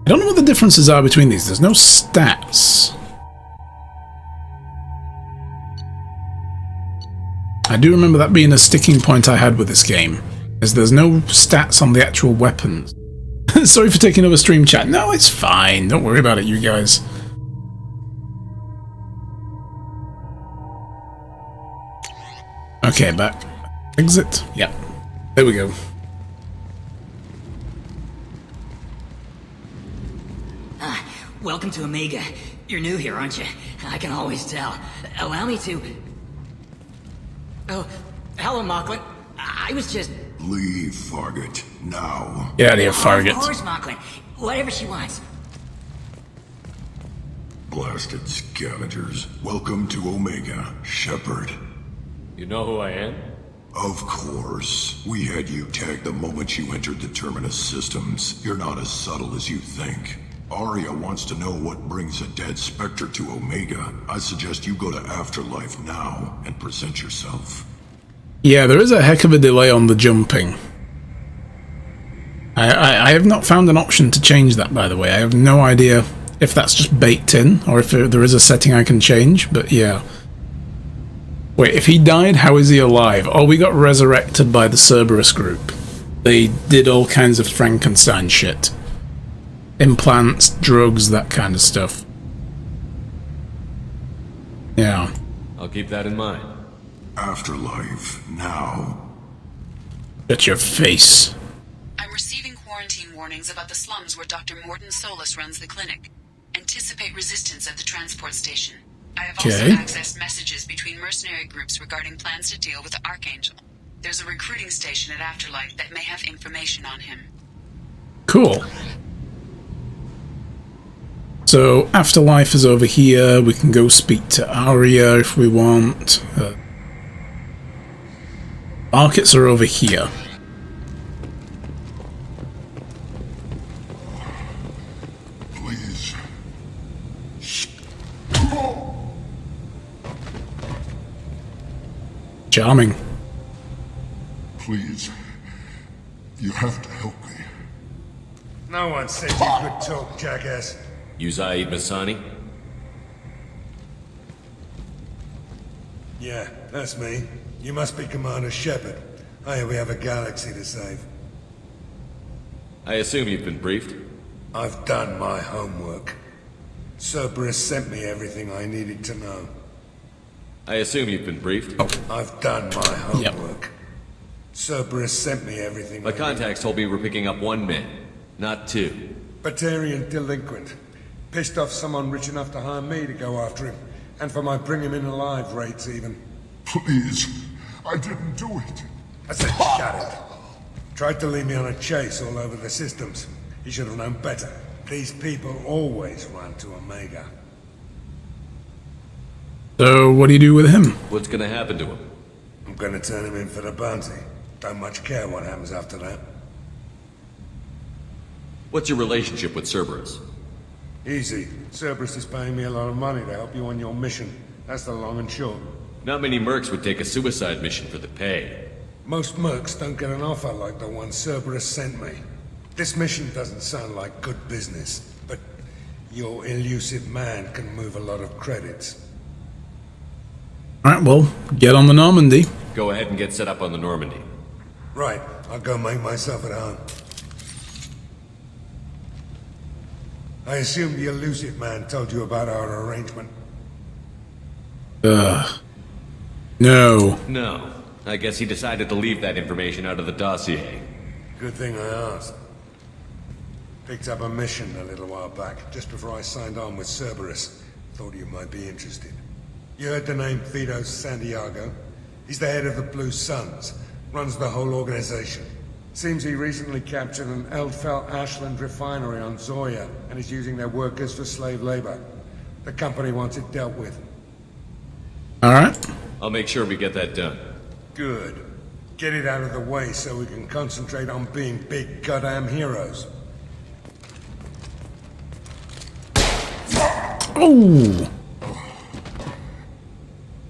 I don't know what the differences are between these. There's no stats. I do remember that being a sticking point I had with this game, is there's no stats on the actual weapons. Sorry for taking over stream chat. No, it's fine. Don't worry about it, you guys. Okay, back. Exit. Yeah. There we go. Welcome to Omega. You're new here, aren't you? I can always tell. Allow me to... Oh, hello, Mocklin. I was just... Leave, Fargate, now. Get out of here, Fargate. Of course, Mocklin. Whatever she wants. Blasted scavengers. Welcome to Omega, Shepard. You know who I am? Of course. We had you tagged the moment you entered the Terminus systems. You're not as subtle as you think. Arya wants to know what brings a dead Spectre to Omega. I suggest you go to Afterlife now and present yourself. Yeah, there is a heck of a delay on the jumping. I have not found an option to change that, by the way. I have no idea if that's just baked in, or if there is a setting I can change, but yeah. Wait, if he died, how is he alive? Oh, we got resurrected by the Cerberus group. They did all kinds of Frankenstein shit. Implants, drugs, that kind of stuff. Yeah. I'll keep that in mind. Afterlife, now. Shut your face. I'm receiving quarantine warnings about the slums where Dr. Morton Solus runs the clinic. Anticipate resistance at the transport station. I have also accessed messages between mercenary groups regarding plans to deal with the Archangel. There's a recruiting station at Afterlife that may have information on him. Cool. So, Afterlife is over here. We can go speak to Arya if we want. Markets are over here. Please. Charming. Please. You have to help me. No one said you could talk, jackass. Uzaid Masani? Yeah, that's me. You must be Commander Shepard. Oh, we have a galaxy to save. I assume you've been briefed? I've done my homework. Cerberus sent me everything I needed to know. I assume you've been briefed? I've done my homework. Cerberus sent me everything My contacts told me we're picking up 1 man, not 2. Batarian delinquent. Pissed off someone rich enough to hire me to go after him. And for my bring him in alive rates even. Please. I didn't do it. I said shut it. Tried to lead me on a chase all over the systems. He should have known better. These people always run to Omega. So, what do you do with him? What's gonna happen to him? I'm gonna turn him in for the bounty. Don't much care what happens after that. What's your relationship with Cerberus? Easy. Cerberus is paying me a lot of money to help you on your mission. That's the long and short. Not many mercs would take a suicide mission for the pay. Most mercs don't get an offer like the one Cerberus sent me. This mission doesn't sound like good business, but your elusive man can move a lot of credits. Alright, well, get on the Normandy. Go ahead and get set up on the Normandy. Right, I'll go make myself at home. I assume the elusive man told you about our arrangement. No. No. I guess he decided to leave that information out of the dossier. Good thing I asked. Picked up a mission a little while back, just before I signed on with Cerberus. Thought you might be interested. You heard the name Fido Santiago? He's the head of the Blue Suns, runs the whole organization. Seems he recently captured an Eldfell Ashland refinery on Zoya and is using their workers for slave labor. The company wants it dealt with. Alright. I'll make sure we get that done. Good. Get it out of the way so we can concentrate on being big goddamn heroes. Oh!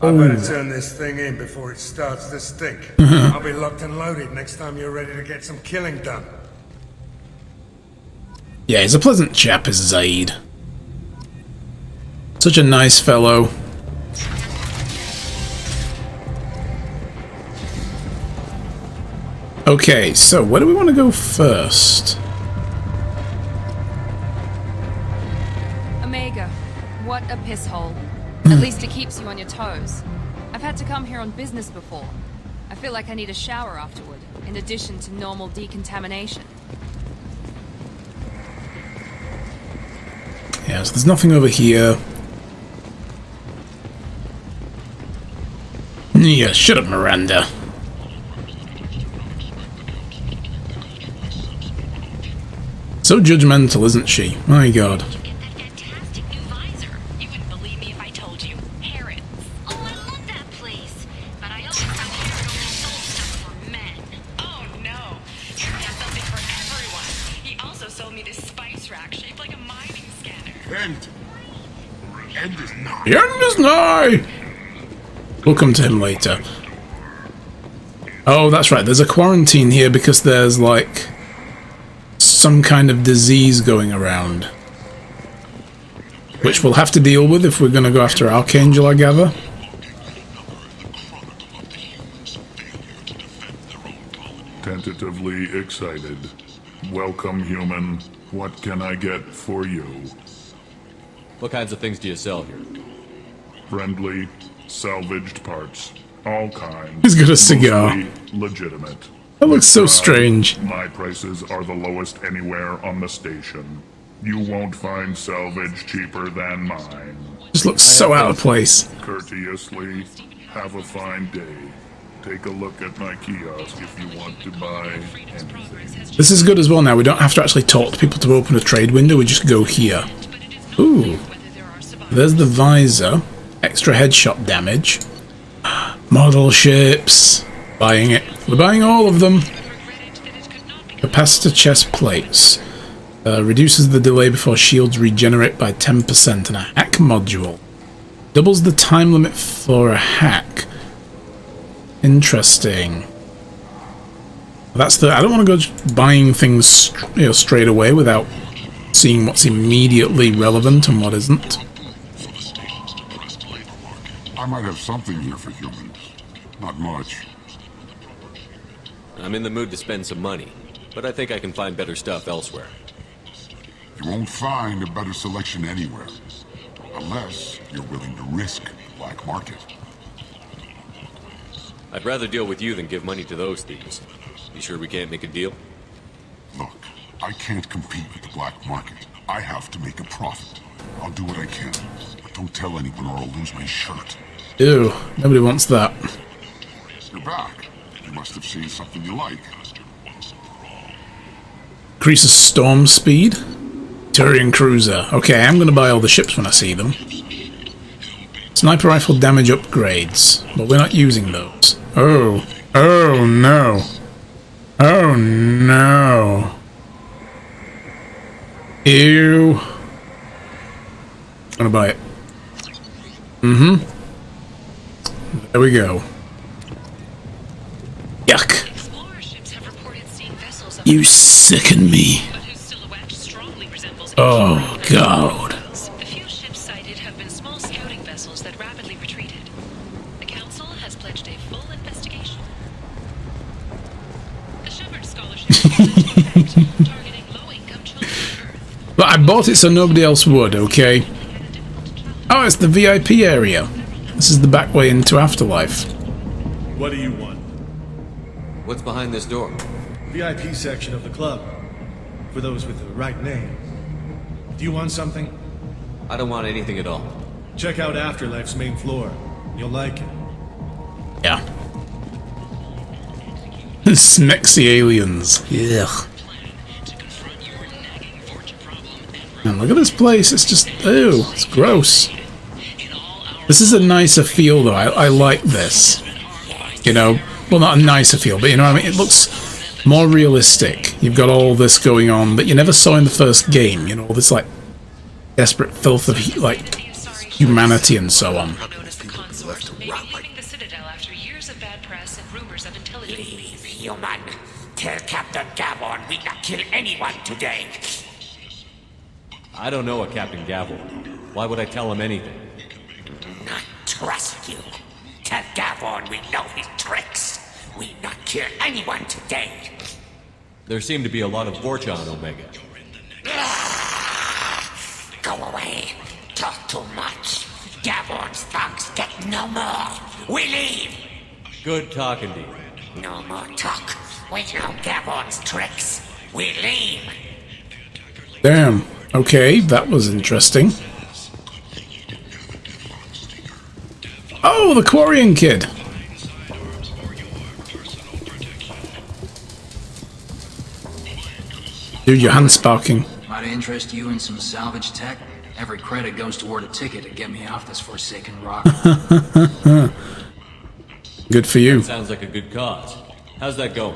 I better turn this thing in before it starts to stink. I'll be locked and loaded next time you're ready to get some killing done. Yeah, he's a pleasant chap, is Zaid. Such a nice fellow. Okay, so where do we want to go first? Omega, what a piss hole. At least it keeps you on your toes. I've had to come here on business before. I feel like I need a shower afterward, in addition to normal decontamination. Yeah, so there's nothing over here. Yeah, shut up, Miranda. So judgmental, isn't she? My god. The end is nigh! We'll come to him later. Oh, that's right. There's a quarantine here because there's, like, some kind of disease going around. Which we'll have to deal with if we're going to go after Archangel, I gather. Tentatively excited. Welcome, human. What can I get for you? What kinds of things do you sell here? Friendly, salvaged parts. All kinds. He's got a cigar. Mostly legitimate. That looks so strange. My prices are the lowest anywhere on the station. You won't find salvage cheaper than mine. Just looks so out of place. Courteously, have a fine day. Take a look at my kiosk if you want to buy anything. This is good as well now. We don't have to actually talk to people to open a trade window. We just go here. Ooh. There's the visor. Extra headshot damage. Model ships. Buying it. We're buying all of them. Capacitor chest plates. Reduces the delay before shields regenerate by 10%. And a hack module. Doubles the time limit for a hack. Interesting. That's the... I don't want to go just buying things straight away without seeing what's immediately relevant and what isn't. I might have something here for humans. Not much. I'm in the mood to spend some money, but I think I can find better stuff elsewhere. You won't find a better selection anywhere. Unless you're willing to risk the black market. I'd rather deal with you than give money to those thieves. You sure we can't make a deal? Look, I can't compete with the black market. I have to make a profit. I'll do what I can, but don't tell anyone or I'll lose my shirt. Ew, nobody wants that. You're back. You must have seen something you like. Increases storm speed. Turian cruiser. Okay, I'm gonna buy all the ships when I see them. Sniper rifle damage upgrades, but we're not using those. Oh. Oh no. Oh no. Ew. I'm gonna buy it. Mm-hmm. There we go. Yuck. You sicken me. Oh god. The few ships sighted have been small scouting vessels that rapidly retreated. The Council has pledged a full investigation. The Shepard Scholarship is targeting low-income children on Earth. But I bought it so nobody else would, okay? Oh, it's the VIP area. This is the back way into Afterlife. What do you want? What's behind this door? VIP section of the club. For those with the right name. Do you want something? I don't want anything at all. Check out Afterlife's main floor. You'll like it. Yeah. Smexy aliens. Ugh. And look at this place. It's just... ew. It's gross. This is a nicer feel, though. I like this. You know? Well, not a nicer feel, but you know what I mean? It looks more realistic. You've got all this going on that you never saw in the first game. You know, all this, like, desperate filth of like humanity and so on. Leaving the Citadel after years of bad press and rumors of intelligence. Leave, human. Tell Captain Gavon we not kill anyone today. I don't know a Captain Gavel. Why would I tell him anything? Not trust you. Tell Gavon we know his tricks. We not kill anyone today. There seem to be a lot of Vorcha on Omega. Go away. Talk too much. Gavon's thugs get no more. We leave. Good talking to you. No more talk. We know Gavon's tricks. We leave. Damn. Okay, that was interesting. Oh, the Quarian kid. Dude, your hand's sparking. Might interest you in some salvage tech? Every credit goes toward a ticket to get me off this forsaken rock. Good for you. That sounds like a good cause. How's that going?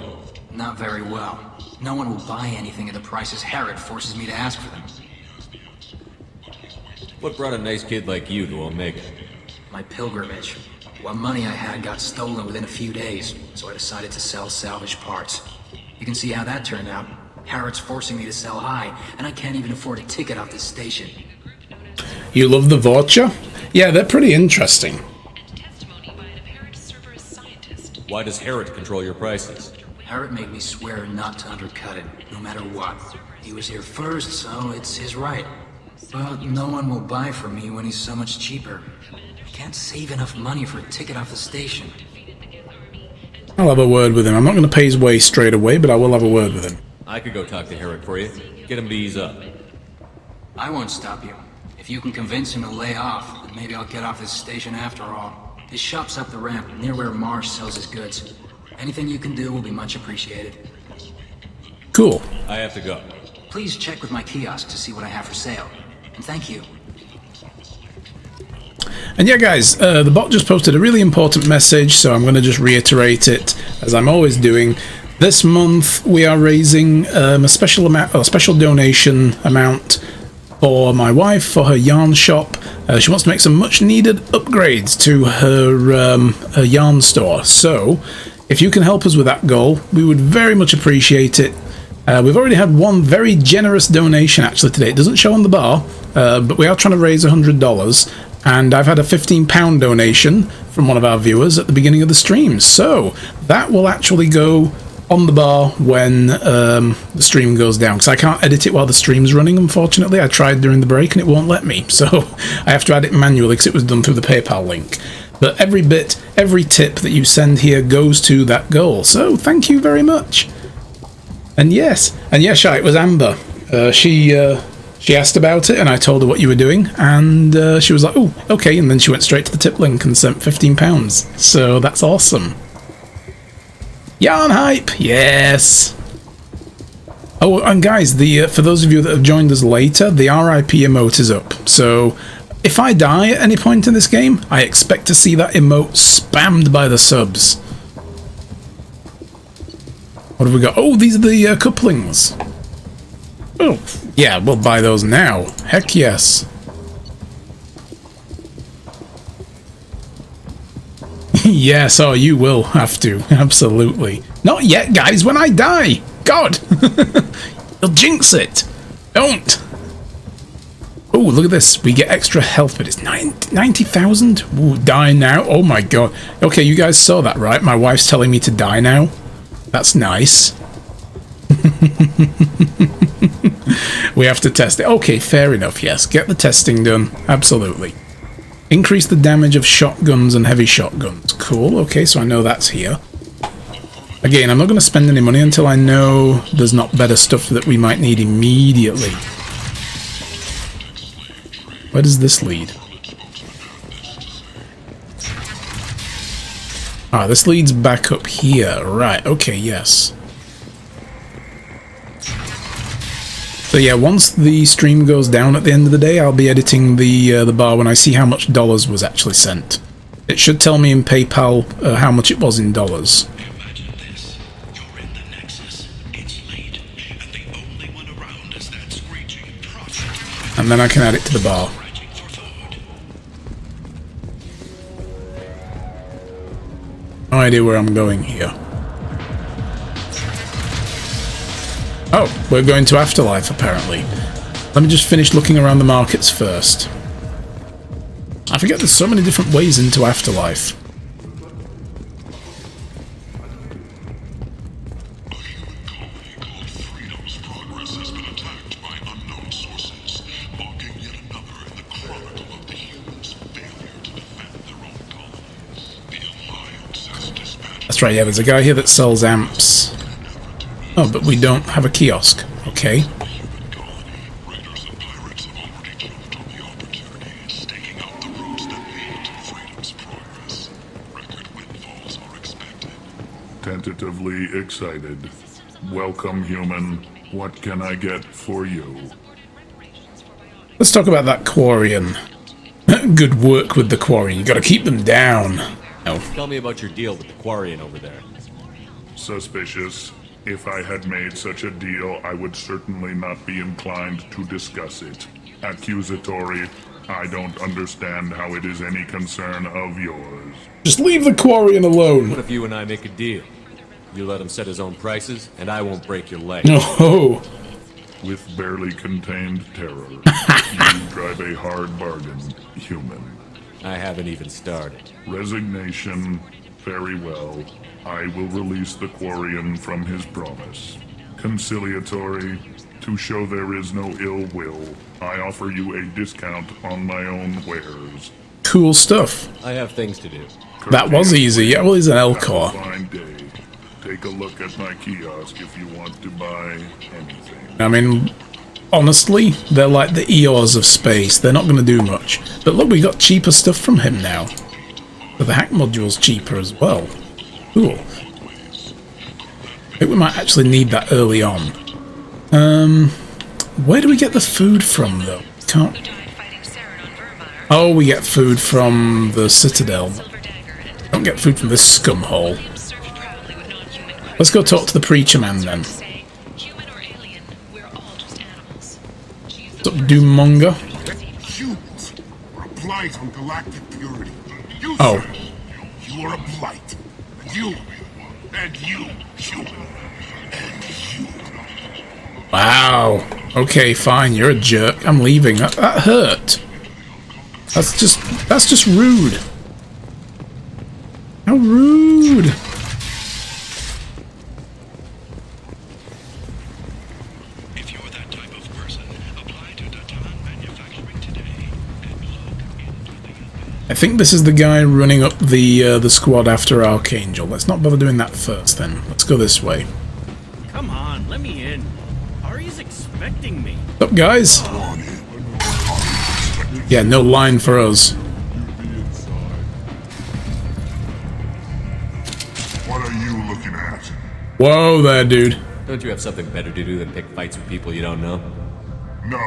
Not very well. No one will buy anything at the prices Herod forces me to ask for them. What brought a nice kid like you to Omega? My pilgrimage. What money I had got stolen within a few days, so I decided to sell salvage parts. You can see how that turned out. Herod's forcing me to sell high, and I can't even afford a ticket off this station. You love the Vorcha? Yeah, they're pretty interesting. Why does Herod control your prices? Herod made me swear not to undercut it, no matter what. He was here first, so it's his right. But no one will buy from me when he's so much cheaper. Can't save enough money for a ticket off the station. I'll have a word with him. I'm not going to pay his way straight away, but I will have a word with him. I could go talk to Herod for you. Get him to ease up. I won't stop you. If you can convince him to lay off, then maybe I'll get off this station after all. His shop's up the ramp, near where Marsh sells his goods. Anything you can do will be much appreciated. Cool. I have to go. Please check with my kiosk to see what I have for sale. And thank you. And yeah, guys, the bot just posted a really important message, so I'm going to just reiterate it, as I'm always doing. This month we are raising a special donation amount for my wife for her yarn shop. She wants to make some much needed upgrades to her yarn store. So if you can help us with that goal, we would very much appreciate it. We've already had one very generous donation actually today. It doesn't show on the bar, but we are trying to raise $100. And I've had a £15 donation from one of our viewers at the beginning of the stream. So that will actually go on the bar when the stream goes down, because I can't edit it while the stream's running, unfortunately. I tried during the break and it won't let me, so I have to add it manually because it was done through the PayPal link. But every bit, every tip that you send here goes to that goal, so thank you very much. And yes, it was Amber. She asked about it and I told her what you were doing, and she was like, oh, okay, and then she went straight to the tip link and sent £15, so that's awesome. Yarn hype, yes. Oh, and guys, for those of you that have joined us later, the RIP emote is up. So if I die at any point in this game, I expect to see that emote spammed by the subs. What have we got? Oh, these are the couplings. Oh, yeah, we'll buy those now. Heck yes. Yes, oh, you will have to. Absolutely. Not yet, guys, when I die. God. You'll jinx it. Don't. Oh, look at this. We get extra health, but it's 90,000? Ooh, die now. Oh my god. Okay, you guys saw that, right? My wife's telling me to die now. That's nice. We have to test it. Okay, fair enough, yes. Get the testing done. Absolutely. Increase the damage of shotguns and heavy shotguns. Cool, okay, so I know that's here. Again, I'm not going to spend any money until I know there's not better stuff that we might need immediately. Where does this lead? Ah, this leads back up here. Right, okay, yes. So yeah, once the stream goes down at the end of the day, I'll be editing the bar when I see how much dollars was actually sent. It should tell me in PayPal how much it was in dollars. and then I can add it to the bar. No idea where I'm going here. Oh, we're going to Afterlife, apparently. Let me just finish looking around the markets first. I forget there's so many different ways into Afterlife. That's right, yeah, there's a guy here that sells amps. Oh, but we don't have a kiosk. Okay. Tentatively excited. Welcome, human. What can I get for you? Let's talk about that Quarian. Good work with the Quarian. You gotta keep them down. Oh. Tell me about your deal with the Quarian over there. Suspicious. If I had made such a deal, I would certainly not be inclined to discuss it. Accusatory. I don't understand how it is any concern of yours. Just leave the Quarian alone. What if you and I make a deal? You let him set his own prices, and I won't break your leg. No. With barely contained terror, you drive a hard bargain, human. I haven't even started. Resignation. Very well. I will release the Quarian from his promise. Conciliatory. To show there is no ill will, I offer you a discount on my own wares. Cool stuff. I have things to do. That was easy. Yeah, well, he's an Elcor. Fine day. Take a look at my kiosk if you want to buy anything. I mean, honestly, they're like the Eeyores of space. They're not going to do much. But look, we got cheaper stuff from him now. But the hack module's cheaper as well. Cool. I think we might actually need that early on. Where do we get the food from, though? Can't... Oh, we get food from the Citadel. Don't get food from this scumhole. Let's go talk to the preacher man, then. What's up, Doommonger? Humans are a blight on galactic purity. You, oh. Sir, you are a blight. You, and you, human, and you. Wow. Okay, fine. You're a jerk. I'm leaving. That hurt. That's just rude. How rude. If you're that type of person, apply to Datan Manufacturing today and look into the... I think this is the guy running up the squad after Archangel. Let's not bother doing that first, then. Let's go this way. Come on, let me in. Ari's expecting me. What's up, guys? Yeah, no line for us. What are you looking at? Whoa there, dude. Don't you have something better to do than pick fights with people you don't know? No,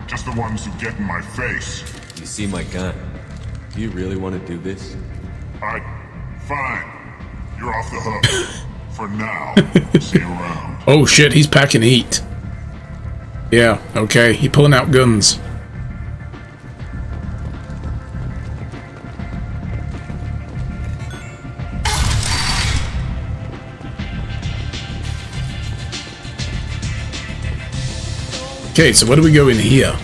just the ones who get in my face. You see my gun. Do you really want to do this? Fine. You're off the hook. For now. See you around. Oh shit, he's packing heat. Yeah, okay, he pulling out guns. Okay, so where do we go in here?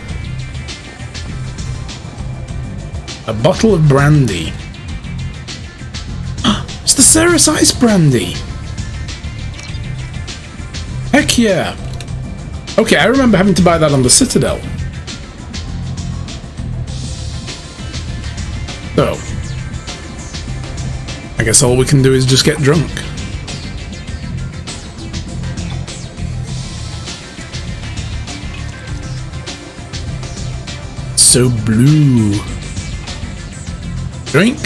A bottle of brandy. It's the Ceres Ice brandy. Heck yeah. Okay, I remember having to buy that on the Citadel. So, I guess all we can do is just get drunk. So blue. Drink.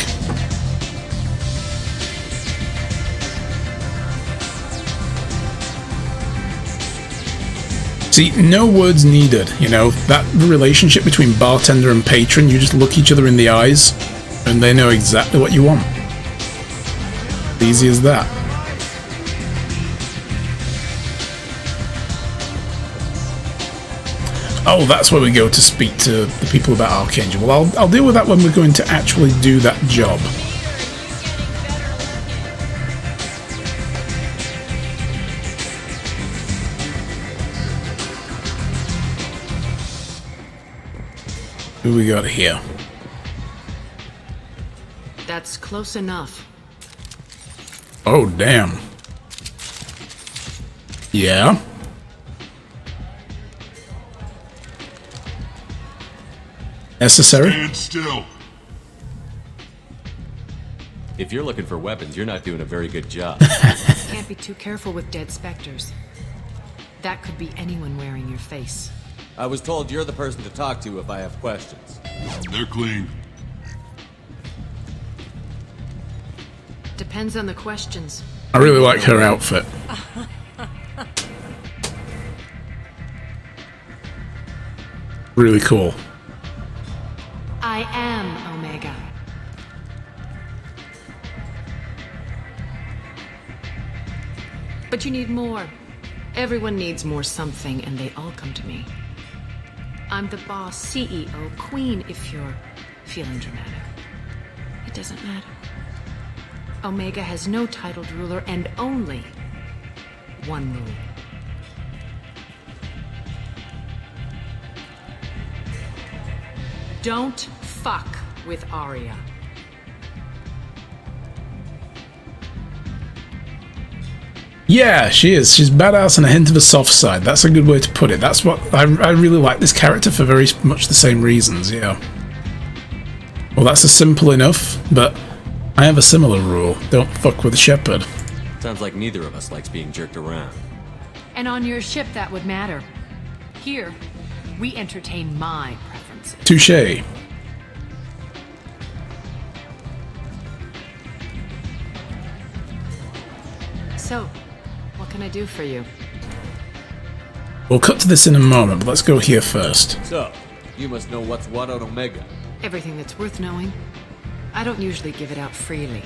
See, no words needed, you know, that relationship between bartender and patron, you just look each other in the eyes and they know exactly what you want. Easy as that. Oh, that's where we go to speak to the people about Archangel. Well, I'll deal with that when we're going to actually do that job. Who we got here? That's close enough. Oh, damn. Yeah. Necessary? Stand still. If you're looking for weapons, you're not doing a very good job. Can't be too careful with dead specters. That could be anyone wearing your face. I was told you're the person to talk to if I have questions. They're clean. Depends on the questions. I really like her outfit. Really cool. I am Omega. But you need more. Everyone needs more something, and they all come to me. I'm the boss, CEO, queen, if you're feeling dramatic. It doesn't matter. Omega has no titled ruler and only one rule. Don't fuck with Arya. Yeah, she is. She's badass and a hint of a soft side. That's a good way to put it. That's what I really like this character for very much the same reasons, yeah. Well, that's a simple enough, but I have a similar rule. Don't fuck with Shepard. Sounds like neither of us likes being jerked around. And on your ship, that would matter. Here, we entertain my preferences. Touché. So, what can I do for you? We'll cut to this in a moment, but let's go here first. So, you must know what's what on Omega. Everything that's worth knowing. I don't usually give it out freely.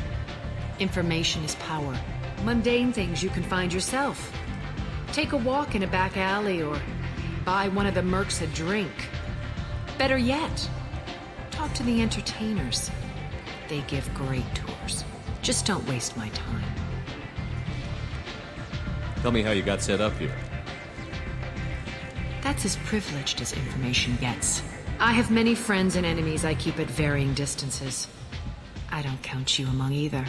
Information is power. Mundane things you can find yourself. Take a walk in a back alley or buy one of the mercs a drink. Better yet, talk to the entertainers. They give great tours. Just don't waste my time. Tell me how you got set up here. That's as privileged as information gets. I have many friends and enemies I keep at varying distances. I don't count you among either.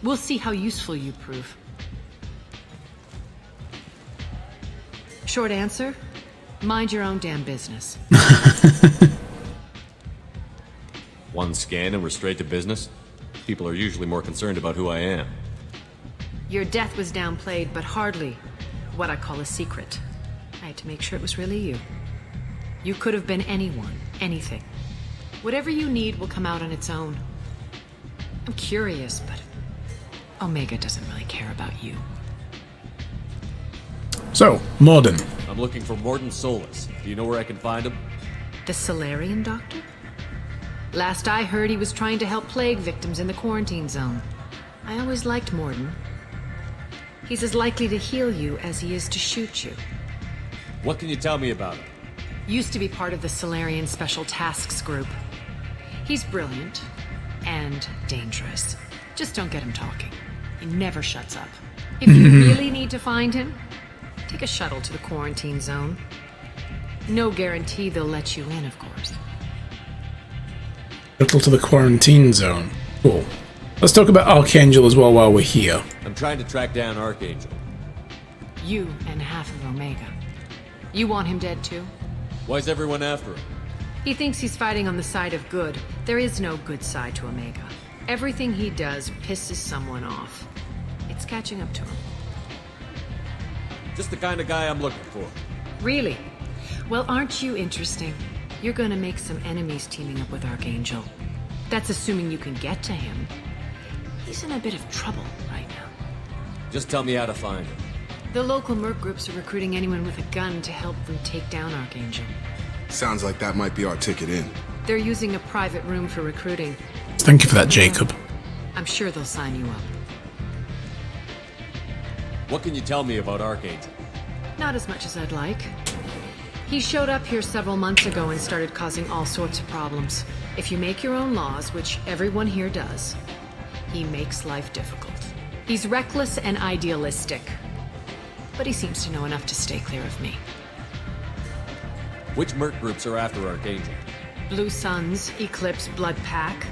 We'll see how useful you prove. Short answer, mind your own damn business. One scan and we're straight to business? People are usually more concerned about who I am. Your death was downplayed, but hardly what I call a secret. I had to make sure it was really you. You could have been anyone, anything. Whatever you need will come out on its own. I'm curious, but Omega doesn't really care about you. So, Morden. I'm looking for Morden Solus. Do you know where I can find him? The Solarian doctor? Last I heard, he was trying to help plague victims in the quarantine zone. I always liked Morden. He's as likely to heal you as he is to shoot you. What can you tell me about him? Used to be part of the Solarian Special Tasks Group. He's brilliant and dangerous. Just don't get him talking. He never shuts up. If you really need to find him, take a shuttle to the quarantine zone. No guarantee they'll let you in, of course. Shuttle to the quarantine zone. Cool. Let's talk about Archangel as well while we're here. I'm trying to track down Archangel. You and half of Omega. You want him dead too? Why's everyone after him? He thinks he's fighting on the side of good. There is no good side to Omega. Everything he does pisses someone off. It's catching up to him. Just the kind of guy I'm looking for. Really? Well, aren't you interesting? You're gonna make some enemies teaming up with Archangel. That's assuming you can get to him. He's in a bit of trouble right now. Just tell me how to find him. The local merc groups are recruiting anyone with a gun to help them take down Archangel. Sounds like that might be our ticket in. They're using a private room for recruiting. Thank you for that, Jacob. I'm sure they'll sign you up. What can you tell me about Archangel? Not as much as I'd like. He showed up here several months ago and started causing all sorts of problems. If you make your own laws, which everyone here does, he makes life difficult. He's reckless and idealistic, but he seems to know enough to stay clear of me. Which merc groups are after Archangel? Blue Suns, Eclipse, Blood Pack.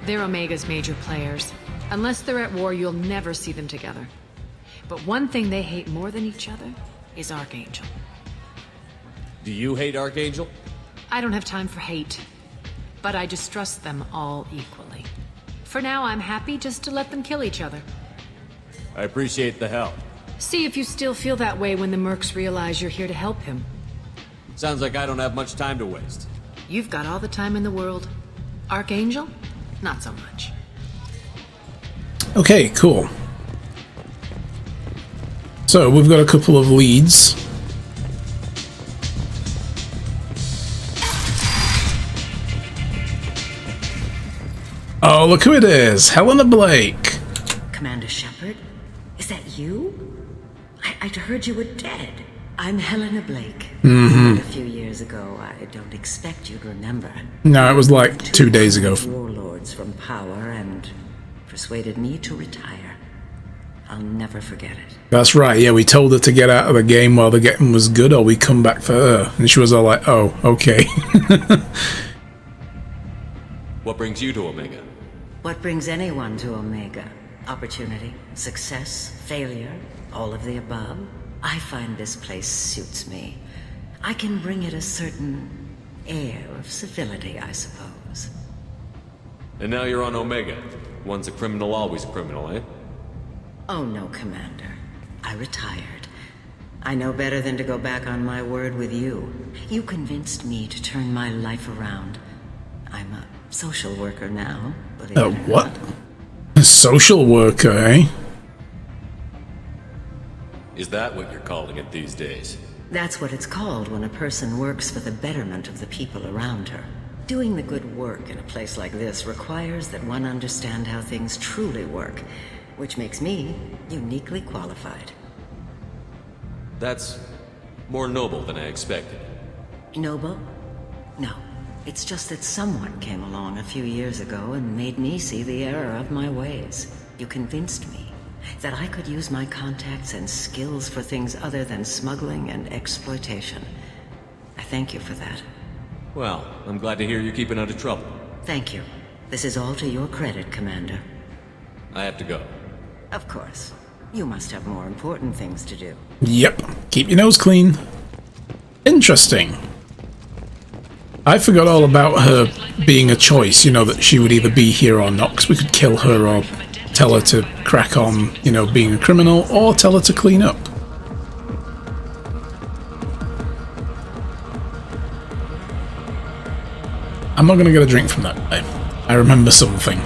They're Omega's major players. Unless they're at war, you'll never see them together. But one thing they hate more than each other is Archangel. Do you hate Archangel? I don't have time for hate, but I distrust them all equally. For now, I'm happy just to let them kill each other. I appreciate the help. See if you still feel that way when the mercs realize you're here to help him. Sounds like I don't have much time to waste. You've got all the time in the world. Archangel? Not so much. Okay, cool. So, we've got a couple of leads. Oh, look who it is! Helena Blake! Commander Shepard? Is that you? I'd heard you were dead. I'm Helena Blake. Mm-hmm. A few years ago, I don't expect you'd remember. No, it was like 2 days ago. Warlords from power and persuaded me to retire. I'll never forget it. That's right, yeah, we told her to get out of the game while the game was good, or we come back for her. And she was all like, oh, okay. What brings you to Omega? What brings anyone to Omega? Opportunity, success, failure, all of the above. I find this place suits me. I can bring it a certain air of civility, I suppose. And now you're on Omega. Once a criminal, always a criminal, eh? Oh no, Commander. I retired. I know better than to go back on my word with you. You convinced me to turn my life around. I'm a social worker now, believe it or What? not. A social worker, eh? Is that what you're calling it these days? That's what it's called when a person works for the betterment of the people around her. Doing the good work in a place like this requires that one understand how things truly work, which makes me uniquely qualified. That's more noble than I expected. Noble? No. It's just that someone came along a few years ago and made me see the error of my ways. You convinced me that I could use my contacts and skills for things other than smuggling and exploitation. I thank you for that. Well, I'm glad to hear you're keeping out of trouble. Thank you. This is all to your credit, Commander. I have to go. Of course. You must have more important things to do. Yep. Keep your nose clean. Interesting. I forgot all about her being a choice, you know, that she would either be here or not, because we could kill her or tell her to crack on, you know, being a criminal, or tell her to clean up. I'm not going to get a drink from that guy. I remember something.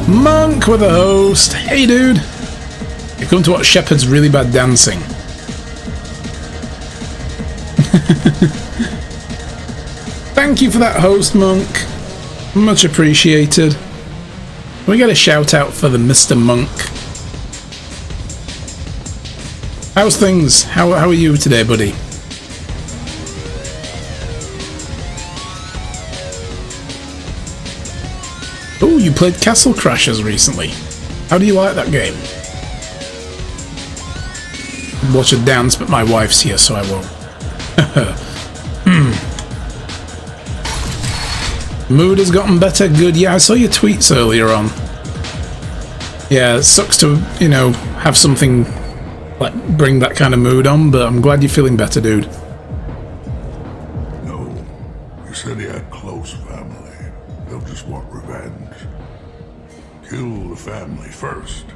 Monk with a host. Hey, dude. You come to watch Shepard's really bad dancing. Thank you for that host, Monk. Much appreciated. We get a shout out for the Mr. Monk. How's things? How are you today, buddy? Oh, you played Castle Crashers recently. How do you like that game? Watch a dance, but my wife's here, so I won't. Mood has gotten better. Good. Yeah, I saw your tweets earlier on. Yeah, it sucks to, you know, have something like bring that kind of mood on, but I'm glad you're feeling better, dude. No. You said he had close family. They'll just want revenge. Kill the family first.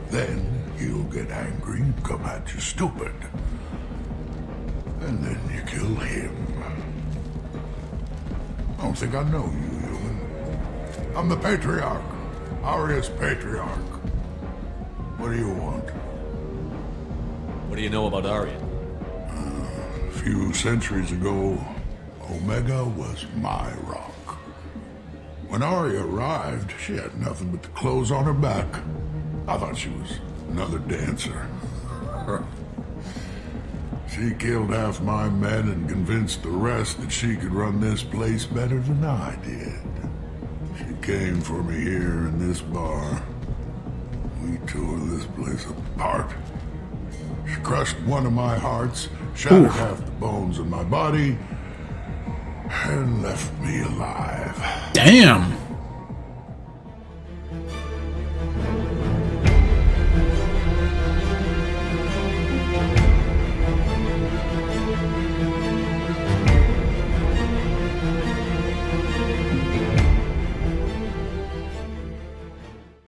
Then he'll get angry and come at you stupid. And then you kill him. I don't think I know you, human. I'm the Patriarch. Aria's Patriarch. What do you want? What do you know about Aria? A few centuries ago, Omega was my rock. When Aria arrived, she had nothing but the clothes on her back. I thought she was another dancer. She killed half my men and convinced the rest that she could run this place better than I did. She came for me here in this bar. We tore this place apart. She crushed one of my hearts, shattered half the bones in my body, and left me alive. Damn.